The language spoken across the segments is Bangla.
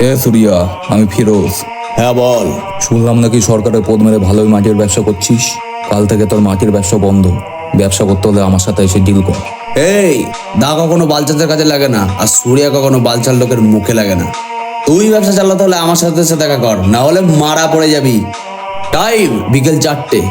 সুরিয়া, আমি ফিরোজ। হ্যাঁ বল। শুনলাম নাকি সরকারের পদ মেরে ভালোই মাটির ব্যবসা করছিস। কাল থেকে তোর মাটির ব্যবসা বন্ধ। ব্যবসা করতে হলে আমার সাথে এসে ডিল কর। এই দা কখনো বালচালদের কাজে লাগে না, আর সুরিয়া কখনো বালচাল লোকের মুখে লাগে না। তুই ব্যবসা চালাতে হলে আমার সাথে এসে দেখা কর, না হলে মারা পড়ে যাবি। টাইম বিকেল 4টে।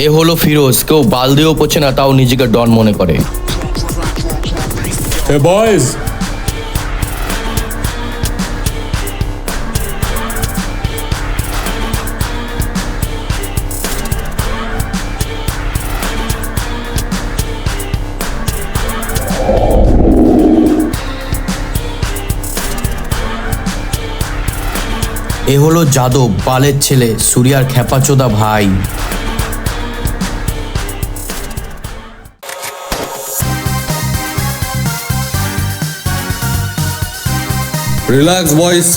এ হলো ফিরোজ। কেউ বাল দিয়েও পড়ছে না, তাও নিজেকে ডন মনে করে। হে বয়েজ, এ হলো যাদব, বালের ছেলে, সুরিয়ার খেপাচোদা ভাই। Relax boys.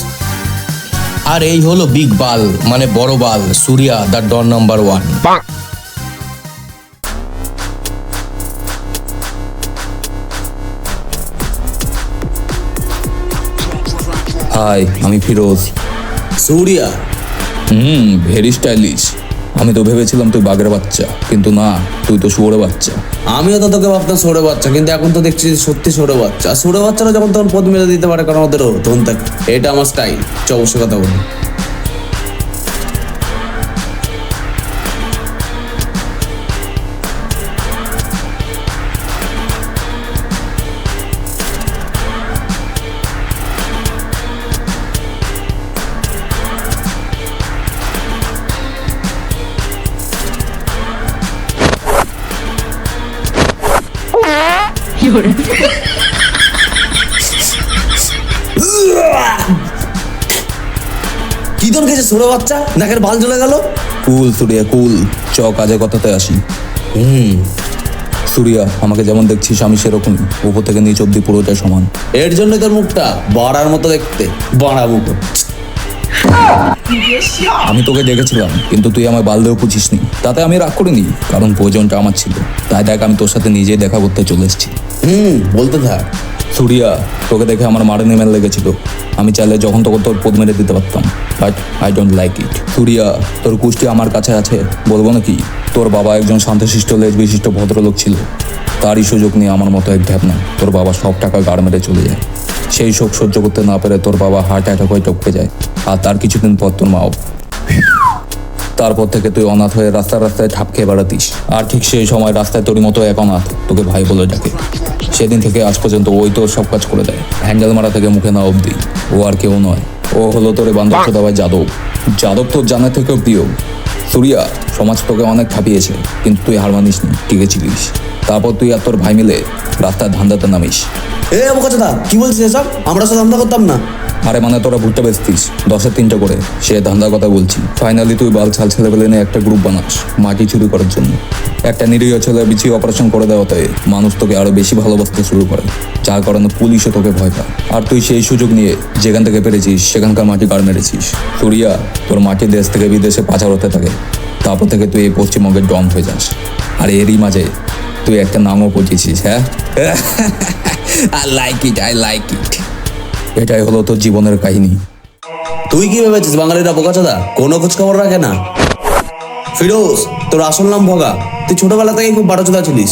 আর এই হলো বিগ বাল, মানে বড় বাল, Suriya the don number 1। Hi, আমি ফিরোজ। Surya very stylish. আমি তো ভেবেছিলাম তুই বাঘের বাচ্চা, কিন্তু না, তুই তো শুয়োরের বাচ্চা। আমিও তো তোকে ভাবতাম সরে বাচ্চা, কিন্তু এখন তো দেখছি সত্যি সরে বাচ্চা। সরে বাচ্চারা যখন তখন পদ মেরে দিতে পারে, কারণ ওদেরও তখন থাকে। এটা আমার স্টাইল। চ অবশ্যই কথা বলি। কি তোর কাছে সরে বাচ্চা, নাকের বাল জ্বলে গেল। কুল সুরিয়া কুল, চ কাজে কথাতে আসি। সুরিয়া, আমাকে যেমন দেখছিস আমি সেরকমই, উপর থেকে নিচ অব্দি পুরোটাই সমান। এর জন্য তোর মুখটা বাড়ার মতো দেখতে, বাড়া মুখ। আমি তোকে ডেকেছিলাম, কিন্তু তুই আমায় বাল দিয়েও পুছিসনি। তাতে আমি রাগ করিনি, কারণ প্রয়োজনটা আমার ছিল। তাই দেখ, আমি তোর সাথে নিজেই দেখা করতে চলে এসেছি। বলতে থাক। সুরিয়া, তোকে দেখে আমার মারে নেমেল লেগেছিল। আমি চাইলে যখন তখন তোর পদ মেরে দিতে পারতাম, but I don't like it. Suriya, তোর কুষ্টি আমার কাছে আছে, বলবো নাকি? তোর বাবা একজন শান্তশিষ্ট লেজ বিশিষ্ট ভদ্রলোক ছিল। তারই সুযোগ নিয়ে আমার মতো এক ঢ্যাপনা তোর বাবা সব টাকা গাড় মেরে চলে যায়। সেই শোক সহ্য করতে না পেরে তোর বাবা হার্ট অ্যাটাক হয়ে টপকে যায়, আর তার কিছুদিন পর তোর মাও। তারপর থেকে তুই অনাথ হয়ে রাস্তায় রাস্তায় ঠাপ খেয়ে বেড়াতিস। আর ঠিক সেই সময় রাস্তায় তোরই মতো এক অনাথ তোকে ভাই বলে ডাকে। সেদিন থেকে আজ পর্যন্ত ওই তোর সব কাজ করে দেয়, হ্যান্ডেল মারা থেকে মুখে না অবধি। ও আর কেউ নয়, ও হলো তোর বান্ধব সদাবাই যাদব। যাদব তোর জানার থেকেও প্রিয়। সুরিয়া, সমাজ তোকে অনেক খাপিয়েছে, কিন্তু তুই হার মানিসনি, টিকেছিলিস। তারপর তুই আর তোর ভাই মিলে রাস্তায় ধান্দাতে নামিস। বোকাচোদা, কি বলছিস এসব? আমরা সব ধান্দা করতাম না। আরে মানে তোরা ভুট্টা বেচতিস 10-এর 3টে করে, সে ধান্দার কথা বলছি। ফাইনালি তুই বাল ছাল ছেলেবেলে নিয়ে একটা গ্রুপ বানাস মাটি চুরি করার জন্য। একটা নিরীহ ছেলে বিছিয়ে অপারেশন করে দেওয়াতে মানুষ তোকে আরো বেশি ভালোবাসতে শুরু করে, যার কারণে পুলিশও তোকে ভয় পায়। আর তুই সেই সুযোগ নিয়ে যেখান থেকে পেরেছিস সেখানকার মাটি গাড় মেরেছিস। সুরিয়া, তোর মাটি দেশ থেকে বিদেশে পাচার হতে থাকে। তারপর থেকে তুই এই পশ্চিমবঙ্গের ডন হয়ে যাস। আর এরই মাঝে তুই একটা নামও পচিয়েছিস। হ্যাঁ, I like it, I like ইট। এটাই হলো তোর জীবনের কাহিনী। তুই কি ভেবেছিস বাঙালিরা বোকাচোদা কোনো খোঁজ খবর রাখে না? ফিরোজ, তোর আসল নাম ভগা। তুই ছোটবেলা থেকেই খুব বারোচোদা ছিলিস।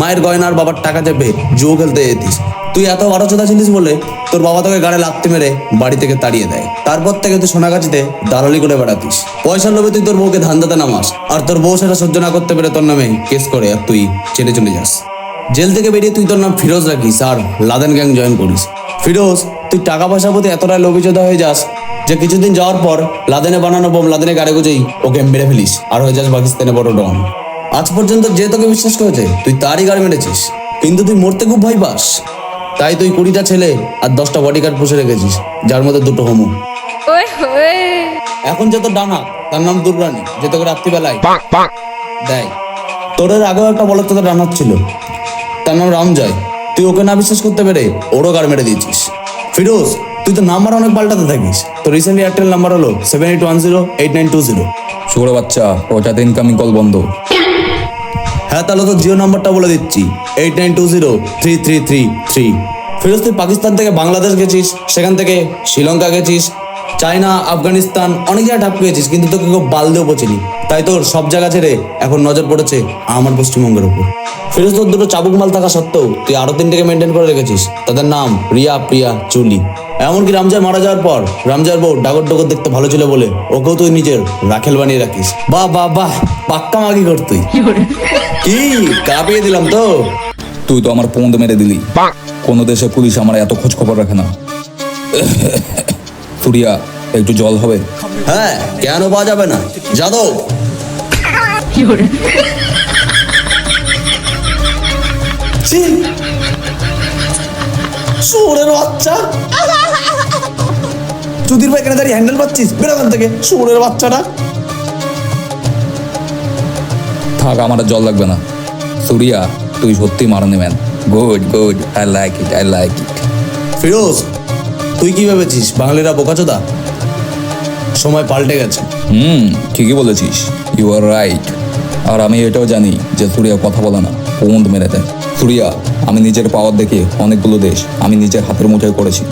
মায়ের গয়না আর বাবার টাকা চেপে জুয়ো খেলতে যেতিস। তুই এত বারোচোদা ছিলিস বলে তোর বাবা তোকে গাড়ে লাথি মেরে বাড়ি থেকে তাড়িয়ে দেয়। তারপর থেকে তুই সোনাগাছিতে দালালি করে বেড়াতিস। পয়সার লোভে তুই তোর বউকে ধান্দাতে নামাস, আর তোর বউ সেটা সহ্য না করতে পেরে তোর নামে কেস করে আর তুই ছেড়ে চলে যাস। জেল থেকে বেরিয়ে তুই তোর নাম ফিরোজ রাখিস আর লাদেন গ্যাং জয়েন করিস। ফিরোজ, তুই টাকা পয়সার প্রতি এতটাই লোভিচোদা হয়ে যাস যে কিছুদিন যাওয়ার পর লাদেনে বানানো বোম লাদেনে গাড়ি গুজেই ওকে মেরে ফেলিস, আর হয়ে যাস পাকিস্তানে বড় ডন। আজ পর্যন্ত যে তোকে বিশ্বাস করেছে তুই তারই গাড়ি মেরেছিস, কিন্তু তুই মরতে খুব ভয় পাস। তাই তুই 20টা ছেলে আর 10টা বডিগার্ড পুষে রেখেছিস, যার মধ্যে 2টো হোমো। এখন যে তোর ডানা, তার নাম দুর্রানি, যে তোকে রাত্রিবেলায় দেয়। তোর আগেও একটা বলদ তোদের ডানাত ছিল, তার নাম রামজয়। তুই ওকে না বিশ্বাস করতে পেরে ওরও গাড় মেরে দিয়েছিস। ফিরোজ, তুই তো নাম্বার অনেক পাল্টাতে থাকিস। তো রিসেন্টলি এয়ারটেল নাম্বার হলো 78108920। শুয়োর বাচ্চা, ওটাতে ইনকামিং কল বন্ধ। হ্যাঁ, তাহলে তো জিও নাম্বারটা বলে দিচ্ছি, 89203333। ফিরোজ, তুই পাকিস্তান থেকে বাংলাদেশ গেছিস, সেখান থেকে শ্রীলঙ্কা গেছিস, চায়না, আফগানিস্তান, অনেক জায়গায় ঢাক পেয়েছিস, কিন্তু তোকে কেউ বাল দিয়েও পচিনি। তাই তোর সব জায়গা ছেড়ে এখন নজর পড়েছে আমার পশ্চিমবঙ্গের উপর। ফিরোজ, তোর দুটো চাবুক মাল থাকা সত্ত্বেও তুই আরো তিনটেকে মেনটেন করে রেখেছিস। তাদের নাম রিয়া, প্রিয়া, চুলি। এমনকি রামজার মারা যাওয়ার পর রামজার বউ ডাগর ডগর দেখতে ভালো ছিল বলে ওকেও তুই নিজের রাখেল বানিয়ে রাখিস। বাহ বাহ বাহ, পাক্কা মাগি কর তুই। কি কাঁপিয়ে দিলাম তো? তুই তো আমার পোঁদ মেরে দিলি। কোনো দেশে পুলিশ আমার এত খোঁজ খবর রাখে না। সুরিয়া, একটু জল হবে? হ্যাঁ, কেন পাওয়া যাবে না? যাদব, ছি, শুয়োরের বাচ্চা। চুদির ভাই এখানে দাঁড়িয়ে হ্যান্ডেল পাচ্ছিস? বেরোখান থেকে, শুয়োরের বাচ্চাটা। থাক, আমার আর জল লাগবে না। সুরিয়া, তুই সত্যি মারানি man. Good good, I like it, I like it. Firoz, তুই কি ভেবেছিস বাঙালিরা বোকাচোদা? সময় পাল্টে গেছে। ঠিকই বলেছিস, ইউ আর রাইট। আর আমি এটাও জানি যে সুরিয়া কথা বলে না, পোঁদ মেরে দেয়। সুরিয়া, আমি নিজের পাওয়ার দেখে অনেকগুলো দেশ আমি নিজের হাতের মুঠোয় করেছি,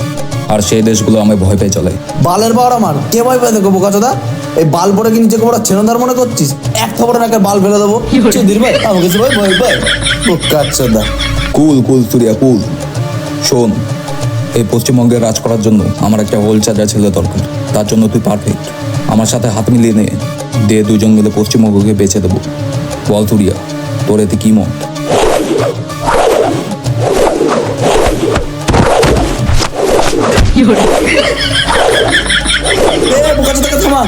আর সেই দেশগুলো আমায় ভয় পেয়ে চলে। বালের পাওয়ার আমার কে ভয় পায় দেখো বোকাচোদা? এই বাল পরে কি নিজেকে বড় ছেনদার মনে করছিস? এক খবরে নাকি বাল ফেলে দেবো। চুদির ভাই আমাকে সবাই ভয় পায়। বোকাচোদা। কুল কুল সুরিয়া, কুল। শোন, এই পশ্চিমবঙ্গে রাজ করার জন্য আমার একটা হোল চার্জার ছেলে দরকার। তার জন্য তুই পারফেক্ট। আমার সাথে হাত মিলিয়ে নে, দিয়ে দুজন মিলে পশ্চিমবঙ্গকে বেঁচে দেবো। বল সুরিয়া, তোর এতে কি মত? বোকাচোদাকে থামা।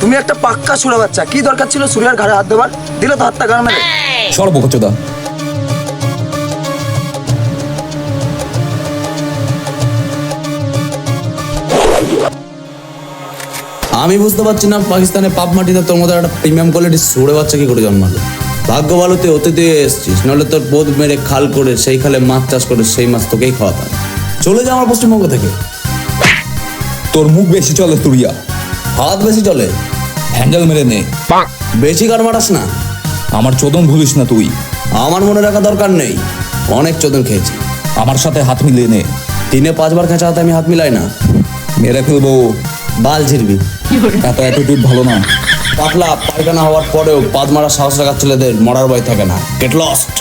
তুমি একটা পাক্কা সুরা বাচ্চা, কি দরকার ছিল সুরিয়ার ঘাড়ে হাত দেবার? দিলে তো হাতটা গান মেরে। সর্বকচোদা। আমি বুঝতে পারছি না পাকিস্তানের পাপ মাটিতে তোর মতো একটা প্রিমিয়াম কোয়ালিটির সুরে বাচ্চা কি করে জন্মালো। ভাগ্য ভালো তুই অতিথি এসছিস, নাহলে তোর বোধ মেরে খাল করে সেই খালে মাছ চাষ করে সেই মাছ তোকেই খাওয়াতাম। চলে যা আমার পশ্চিমবঙ্গ থেকে। তোর মুখ বেশি চলে সুরিয়া, হাত বেশি চলে, হ্যান্ডেল মেরে নে। বেশি কার মারাস না। আমার চোদন ভুলিস না তুই। আমার মনে রাখা দরকার নেই, অনেক চোদন খেয়েছি। আমার সাথে হাত মিলিয়ে নে। 3-5 খেঁচা হাতে আমি হাত মিলাই না। মেরে ফেলবো। বাল ঝিরবি। এত অ্যাটিটিউড ভালো না। পাতলা পায়খানা হওয়ার পরেও পাদ মারার সাহস রাখার ছেলেদের মরার ভয় থাকে না। Get lost.